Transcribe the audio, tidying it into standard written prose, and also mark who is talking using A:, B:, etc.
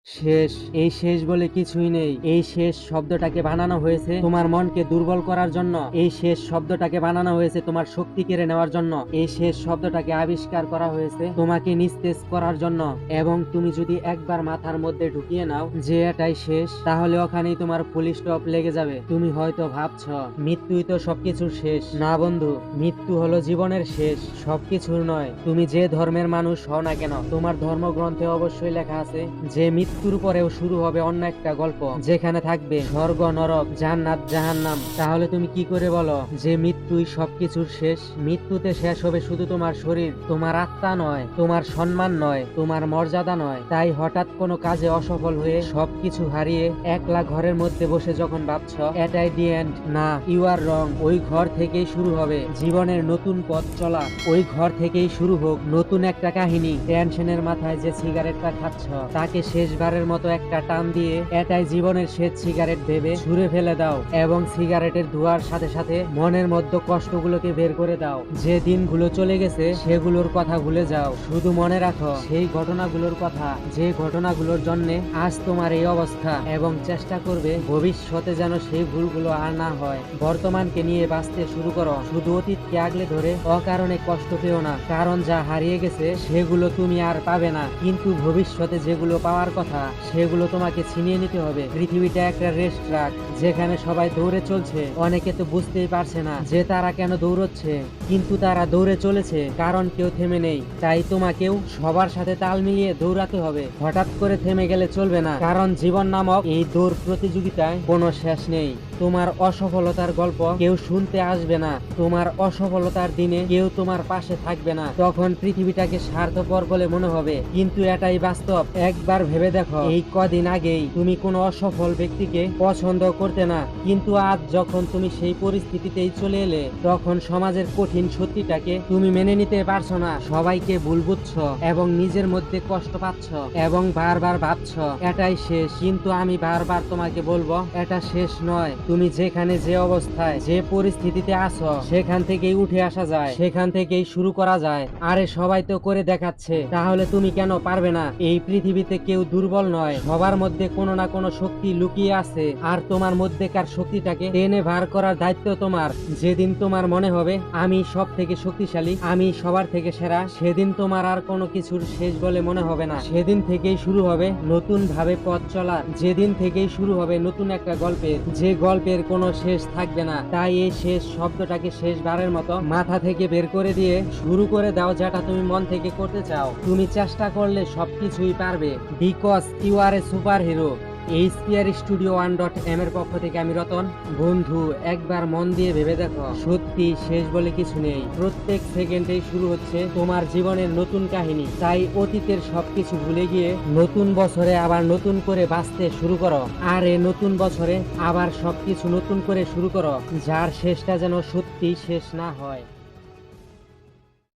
A: শেষ, এই শেষ বলে কিছুই নেই। এই শেষ শব্দটাকে বানানো হয়েছে তোমার মনকে দুর্বল করার জন্য। এই শেষ শব্দটাকে বানানো হয়েছে তোমার শক্তি কেড়ে নেওয়ার জন্য। এই শেষ শব্দটাকে আবিষ্কার করা হয়েছে তোমাকে নিস্তেজ করার জন্য। এবং তুমি যদি একবার মাথার মধ্যে ঢুকিয়ে নাও যে এটাই শেষ, তাহলে ওখানেই তোমার ফুল স্টপ লেগে যাবে। তুমি হয়তো ভাবছো মৃত্যুই তো সবকিছুর শেষ। না বন্ধু, মৃত্যু হলো জীবনের শেষ, সবকিছুর নয়। তুমি যে ধর্মের মানুষ হও না কেন, তোমার ধর্মগ্রন্থে অবশ্যই লেখা আছে যে মৃত্যুর পরেও শুরু হবে অন্য একটা গল্প, যেখানে থাকবে স্বর্গ, নরক, জান্নাত, জাহান্নাম। তাহলে তুমি কি করে বলো যে মৃত্যুই সবকিছুর শেষ? মৃত্যুতে শেষ হবে শুধু তোমার শরীর, তোমার আত্মা নয়, তোমার সম্মান নয়, তোমার মর্যাদা নয়। তাই হঠাৎ কোনো কাজে অসফল হয়ে সবকিছু হারিয়ে একলা ঘরের মধ্যে বসে যখন ভাবছো এটাই দি এন্ড, না, ইউ আর রং। ওই ঘর থেকেই শুরু হবে জীবনের নতুন পথ চলা। ওই ঘর থেকেই শুরু হোক নতুন একটা কাহিনী। টেনশনের মাথায় যে সিগারেটটা খাচ্ছ তাকে শেষবারের মতো একটা টান দিয়ে এটাই জীবনের শেষ সিগারেট ভেবে ছুঁড়ে ফেলে দাও। এবং সিগারেটের ধোঁয়ার সাথে সাথে মনের মধ্যে কষ্টগুলোকে বের করে দাও। যে দিনগুলো চলে গেছে সেগুলোর কথা ভুলে যাও। শুধু মনে রাখো সেই ঘটনাগুলোর কথা, যে ঘটনাগুলোর জন্য আজ তোমার এই অবস্থা। এবং চেষ্টা করবে ভবিষ্যতে যেন সেই ভুলগুলো আর না হয়। বর্তমানকে নিয়ে বাঁচতে শুরু করো। শুধু অতীতকে আগলে ধরে অকারণে কষ্ট পেও না, কারণ যা হারিয়ে গেছে সেগুলো তুমি আর পাবে না। কিন্তু ভবিষ্যতে যেগুলো পাওয়ার কথা সেগুলো তোমাকে ছিনিয়ে নিতে হবে। পৃথিবীটা একটা রেস ট্রাক, যেখানে সবাই দৌড়ে চলছে। অনেকে তো বুঝতেই পারছে না যে তারা কেন দৌড়চ্ছে, কিন্তু তারা দৌড়ে চলেছে কারণ কেউ থেমে নেই। তাই তোমাকেও সবার সাথে তাল মিলিয়ে দৌড়াতে হবে। হঠাৎ করে থেমে গেলে চলবে না, কারণ জীবন নামক এই দৌড় প্রতিযোগিতায় কোনো শেষ নেই। তোমার অসফলতার গল্প কেউ শুনতে আসবে না, তোমার অসফলতার দিনে কেউ তোমার পাশে থাকবে না। তখন পৃথিবীটাকে স্বার্থপর বলে মনে হবে, কিন্তু এটাই বাস্তব। একবার ভেবে দেখো, এই কদিন আগেই তুমি কোনো অসফল ব্যক্তিকে পছন্দ করতে না, কিন্তু আজ যখন তুমি সেই পরিস্থিতিতেই চলে এলে, তখন সমাজের কঠিন সত্যিটাকে তুমি মেনে নিতে পারছো না। সবাইকে ভুল বুঝছো এবং নিজের মধ্যে কষ্ট পাচ্ছ এবং বারবার ভাবছো এটাই শেষ। কিন্তু আমি বারবার তোমাকে বলবো এটা শেষ নয়। তুমি যেখানে, যে অবস্থায়, যে পরিস্থিতিতে আছো সেখান থেকেই উঠে আসা যায়, সেখান থেকেই শুরু করা যায়। আরে সবাই তো করে দেখাচ্ছে, তাহলে তুমি কেন পারবে না? এই পৃথিবীতে কেউ দুর্বল নয়, সবার মধ্যে কোনো না কোনো শক্তি লুকিয়ে আছে। আর তোমার মধ্যেকার শক্তিটাকে টেনে বার করার দায়িত্ব তোমার। যেদিন তোমার মনে হবে আমি সব থেকে শক্তিশালী, আমি সবার থেকে সেরা, সেদিন তোমার আর কোনো কিছুর শেষ বলে মনে হবে না। সেদিন থেকেই শুরু হবে নতুন ভাবে পথ চলার। যেদিন থেকেই শুরু হবে নতুন একটা গল্পের, যে গল্পের কোনো শেষ থাকবে না। তাই এই শেষ শব্দটাকে শেষবারের মতো মাথা থেকে বের করে দিয়ে শুরু করে দাও যেটা তুমি মন থেকে করতে চাও। তুমি চেষ্টা করলে সবকিছুই পারবে, because you are a super hero. HPR studio 1.m এর পক্ষ থেকে আমি রতন। বন্ধু, একবার মন দিয়ে ভেবে দেখো, সত্যি শেষ বলে কিছু নেই। প্রত্যেক সেকেন্ডেই শুরু হচ্ছে তোমার জীবনের নতুন কাহিনী। তাই অতীতের সবকিছু ভুলে গিয়ে নতুন বছরে আবার নতুন করে বাঁচতে শুরু করো। আর এই নতুন বছরে আবার সবকিছু নতুন করে শুরু করো, যার শেষটা যেন সত্যি শেষ না হয়।